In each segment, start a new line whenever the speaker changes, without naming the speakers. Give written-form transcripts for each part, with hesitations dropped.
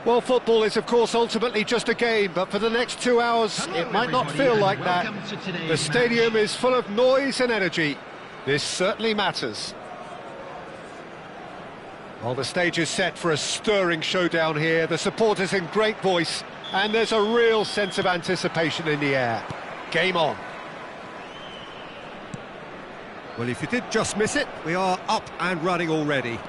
Well, football is, of course, ultimately just a game, but for the next 2 hours, it might not feel like that. The stadium is full of noise and energy. This certainly matters. Well, the stage is set for a stirring showdown here. The supporters in great voice, and there's a real sense of anticipation in the air. Game on.
Well, if you did just miss it, we are up and running already.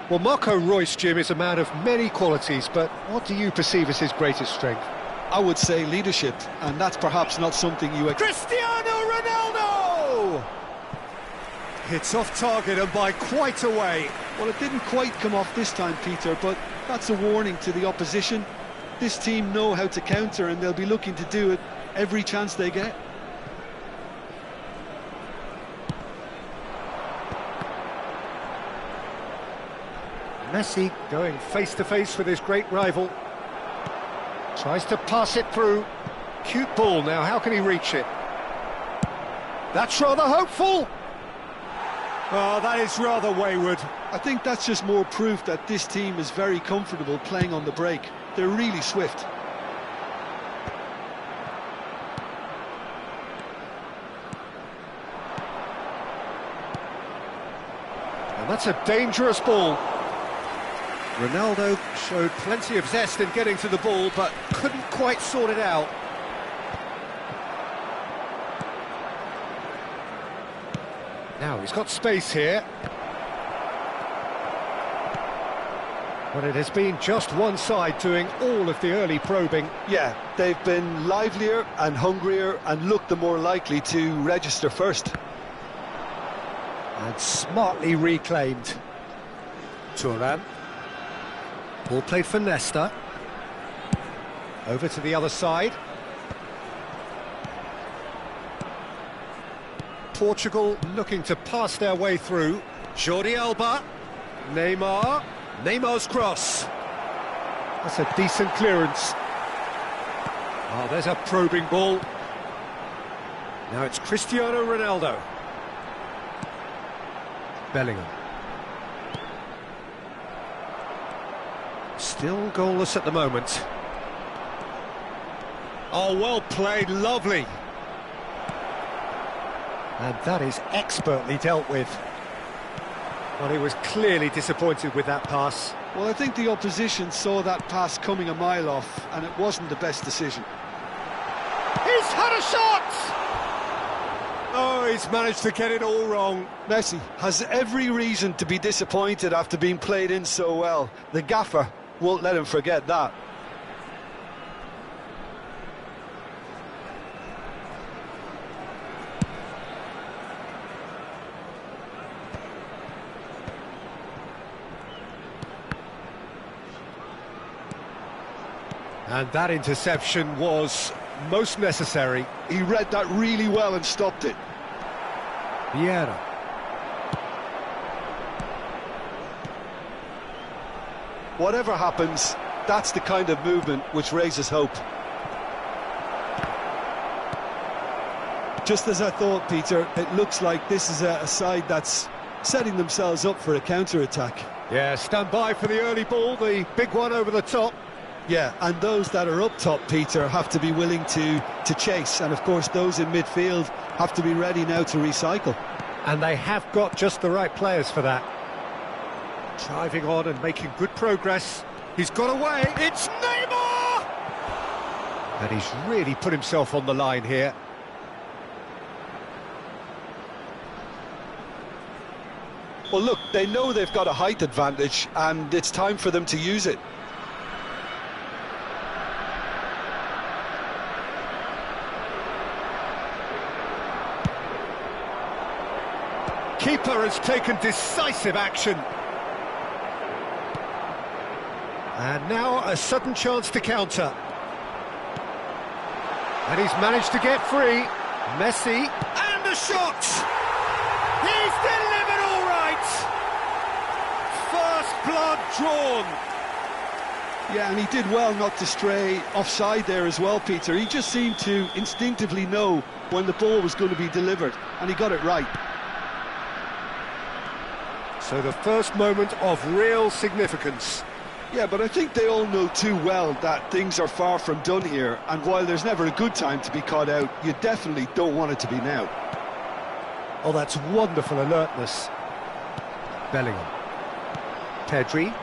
Well, Marco Reus, Jim, is a man of many qualities, but what do you perceive as his greatest strength?
I would say leadership, and that's perhaps not something you...
Cristiano Ronaldo! It's off target and by quite a way.
Well, it didn't quite come off this time, Peter, but that's a warning to the opposition. This team know how to counter, and they'll be looking to do it every chance they get.
Messi going face-to-face with his great rival. Tries to pass it through. Cute ball now, how can he reach it? That's rather hopeful!
Oh, that is rather wayward.
I think that's just more proof that this team is very comfortable playing on the break. They're really swift.
And that's a dangerous ball.
Ronaldo showed plenty of zest in getting to the ball, but couldn't quite sort it out.
Now he's got space here. But it has been just one side doing all of the early probing.
Yeah, they've been livelier and hungrier and looked the more likely to register first.
And smartly reclaimed. Thuram. Ball played for Nesta. Over to the other side. Portugal looking to pass their way through.
Jordi Alba. Neymar. Neymar's cross.
That's a decent clearance. Oh, there's a probing ball.
Now it's Cristiano Ronaldo.
Bellingham.
Still goalless at the moment. Oh, well played, lovely.
And that is expertly dealt with. Well, he was clearly disappointed with that pass.
Well, I think the opposition saw that pass coming a mile off, and it wasn't the best decision.
He's had a shot!
Oh, he's managed to get it all wrong.
Messi has every reason to be disappointed after being played in so well. The gaffer won't let him forget that.
And that interception was most necessary.
He read that really well and stopped it.
Vieira.
Whatever happens, that's the kind of movement which raises hope. Just as I thought, Peter, it looks like this is a side that's setting themselves up for a counter-attack.
Yeah, stand by for the early ball, the big one over the top.
Yeah, and those that are up top, Peter, have to be willing to chase. And, of course, those in midfield have to be ready now to recycle.
And they have got just the right players for that. Driving on and making good progress. He's got away. It's Neymar! And he's really put himself on the line here.
Well, look, they know they've got a height advantage, and it's time for them to use it.
Keeper has taken decisive action. And now a sudden chance to counter. And he's managed to get free. Messi.
And a shot! He's delivered all right! First blood drawn.
Yeah, and he did well not to stray offside there as well, Peter. He just seemed to instinctively know when the ball was going to be delivered, and he got it right.
So the first moment of real significance.
Yeah, but I think they all know too well that things are far from done here, and while there's never a good time to be caught out, you definitely don't want it to be now.
Oh, that's wonderful alertness. Bellingham. Pedri.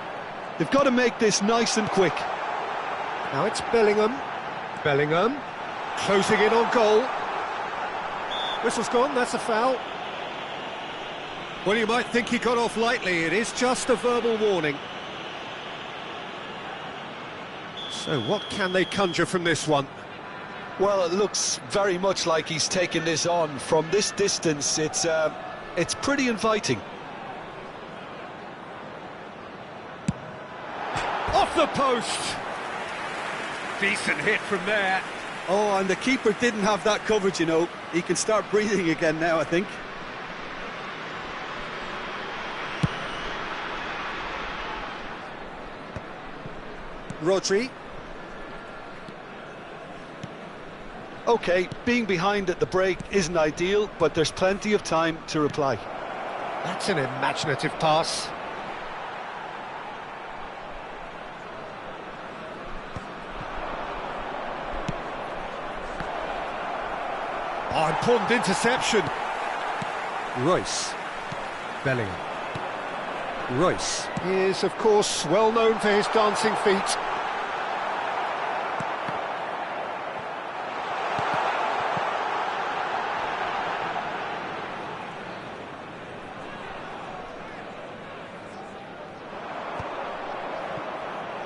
They've got to make this nice and quick.
Now it's Bellingham. Bellingham. Closing in on goal. Whistle's gone, that's a foul. Well, you might think he got off lightly. It is just a verbal warning. So what can they conjure from this one?
Well, it looks very much like he's taken this on. From this distance, it's pretty inviting.
Off the post! Decent hit from there.
Oh, and the keeper didn't have that coverage, you know. He can start breathing again now, I think.
Rodri.
OK, being behind at the break isn't ideal, but there's plenty of time to reply.
That's an imaginative pass. Oh, important interception. Royce. Bellingham. Royce. He is, of course, well known for his dancing feet.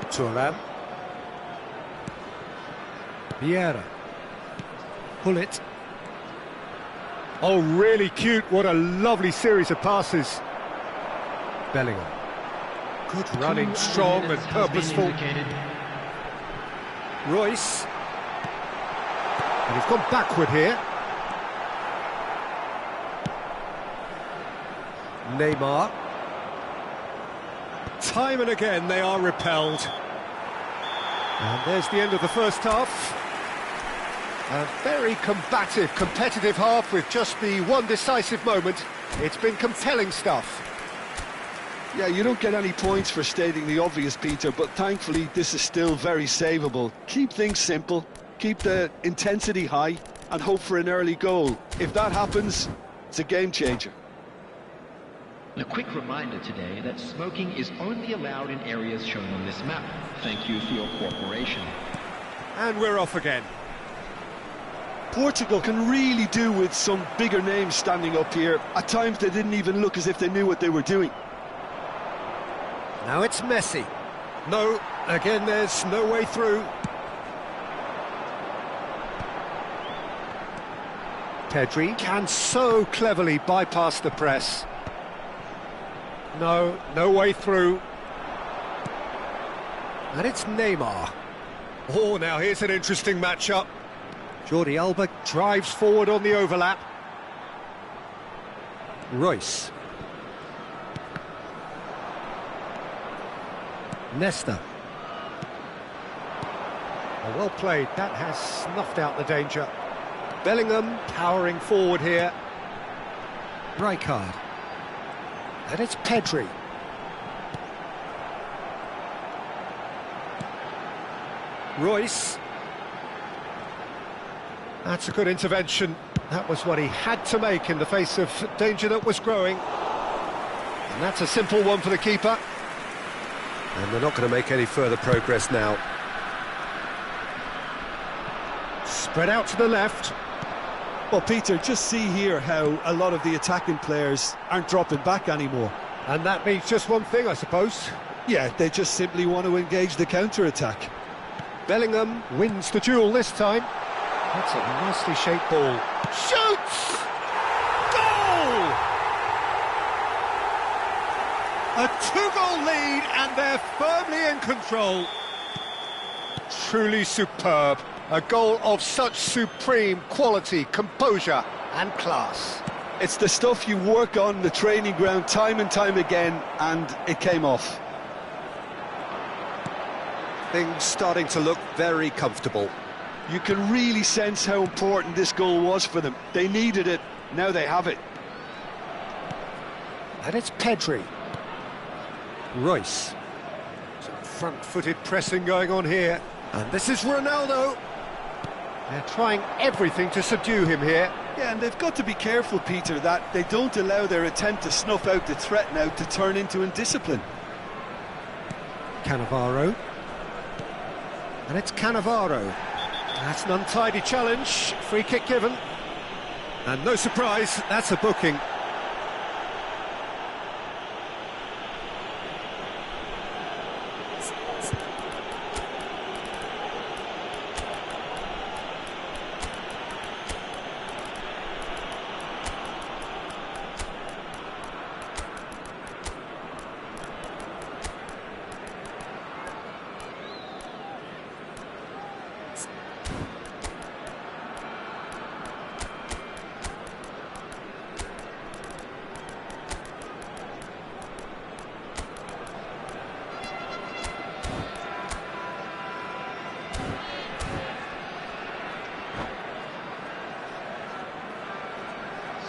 Thuram. Vieira. Pull it. Oh, really cute. What a lovely series of passes. Bellingham. Good running, strong and purposeful. Royce. And he's gone backward here. Neymar. Time and again they are repelled. And there's the end of the first half. A very combative, competitive half with just the one decisive moment. It's been compelling stuff.
Yeah, you don't get any points for stating the obvious, Peter, but thankfully this is still very savable. Keep things simple, keep the intensity high, and hope for an early goal. If that happens, it's a game changer.
A quick reminder today that smoking is only allowed in areas shown on this map. Thank you for your cooperation.
And we're off again.
Portugal can really do with some bigger names standing up here. At times they didn't even look as if they knew what they were doing.
Now it's Messi. No, again there's no way through. Pedri can so cleverly bypass the press. No, no way through. And it's Neymar. Oh, now here's an interesting matchup. Jordi Alba drives forward on the overlap. Royce. Nesta. Oh, well played, that has snuffed out the danger. Bellingham powering forward here. Rijkaard. And it's Pedri. Royce. That's a good intervention. That was what he had to make in the face of danger that was growing. And that's a simple one for the keeper. And they're not going to make any further progress now. Spread out to the left.
Well, Peter, just see here how a lot of the attacking players aren't dropping back anymore.
And that means just one thing, I suppose.
Yeah, they just simply want to engage the counter-attack.
Bellingham wins the duel this time. That's a nicely shaped ball. Shoots! Goal! A two-goal lead and they're firmly in control. Truly superb. A goal of such supreme quality, composure and class.
It's the stuff you work on the training ground time and time again, and it came off.
Things starting to look very comfortable.
You can really sense how important this goal was for them. They needed it, now they have it.
And it's Pedri. Royce. front-footed pressing going on here. And this is Ronaldo. They're trying everything to subdue him here.
Yeah, and they've got to be careful, Peter, that they don't allow their attempt to snuff out the threat now to turn into indiscipline.
Cannavaro. And it's Cannavaro. That's an untidy challenge. Free kick given. And no surprise, that's a booking.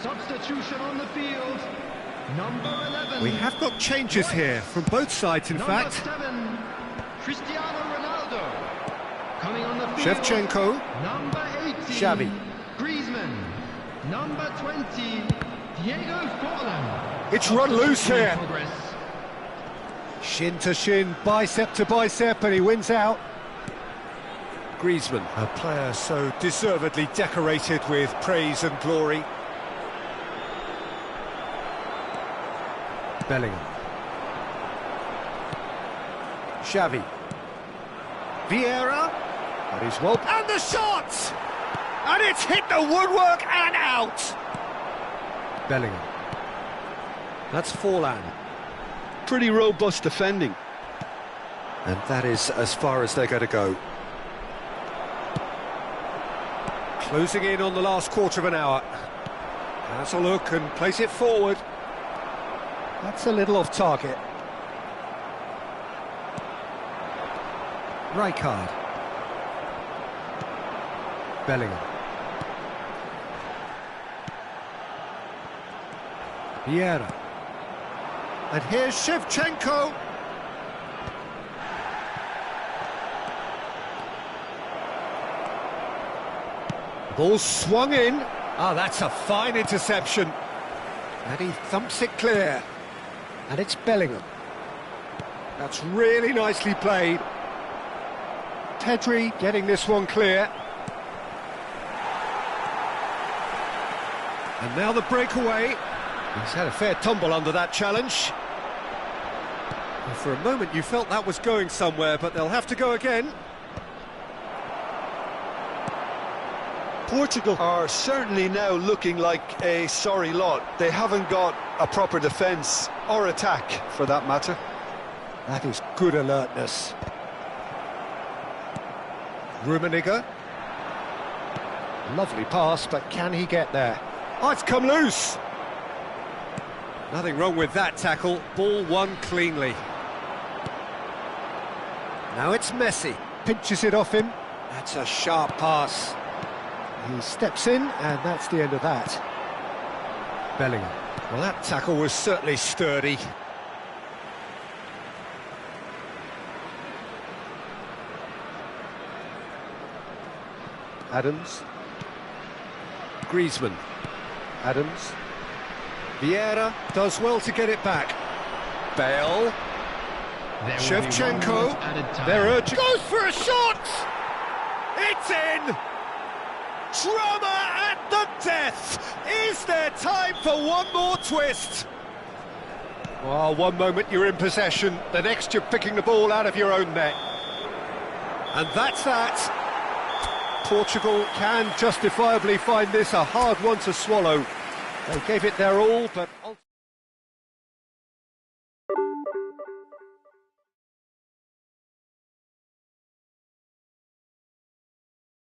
Substitution on the field. Number 11.
We have got changes here from both sides, in
Number
fact.
7, Cristiano Ronaldo. Coming on the field.
Shevchenko.
Number 18,
Xavi.
Griezmann. Number 20, Diego Forlan.
It's run loose
Substitution in
here.
progress.
Shin to shin, bicep to bicep, and he wins out. Griezmann, a player so deservedly decorated with praise and glory. Bellingham. Xavi. Vieira. And he's well... And the shot! And it's hit the woodwork and out! Bellingham. That's Forlan.
Pretty robust defending.
And that is as far as they're going to go. Closing in on the last quarter of an hour. Has a look and plays it forward. That's a little off target. Rijkaard. Bellingham. Vieira. And here's Shevchenko. Ball swung in. Ah, that's a fine interception. And he thumps it clear. And it's Bellingham. That's really nicely played. Pedri getting this one clear. And now the breakaway. He's had a fair tumble under that challenge. And for a moment you felt that was going somewhere, but they'll have to go again.
Portugal are certainly now looking like a sorry lot. They haven't got a proper defence, or attack, for that matter.
That is good alertness. Rummenigge. Lovely pass, but can he get there? Oh, it's come loose! Nothing wrong with that tackle. Ball won cleanly. Now it's Messi. Pinches it off him. That's a sharp pass. He steps in, and that's the end of that. Bellingham. Well, that tackle was certainly sturdy. Adams. Griezmann. Adams. Vieira does well to get it back. Bale. Shevchenko. They're urging. Goes for a shot! It's in! Drama at the death! Is there time for one more twist? Well, one moment you're in possession, the next you're picking the ball out of your own net. And that's that. Portugal can justifiably find this a hard one to swallow. They gave it their all, but...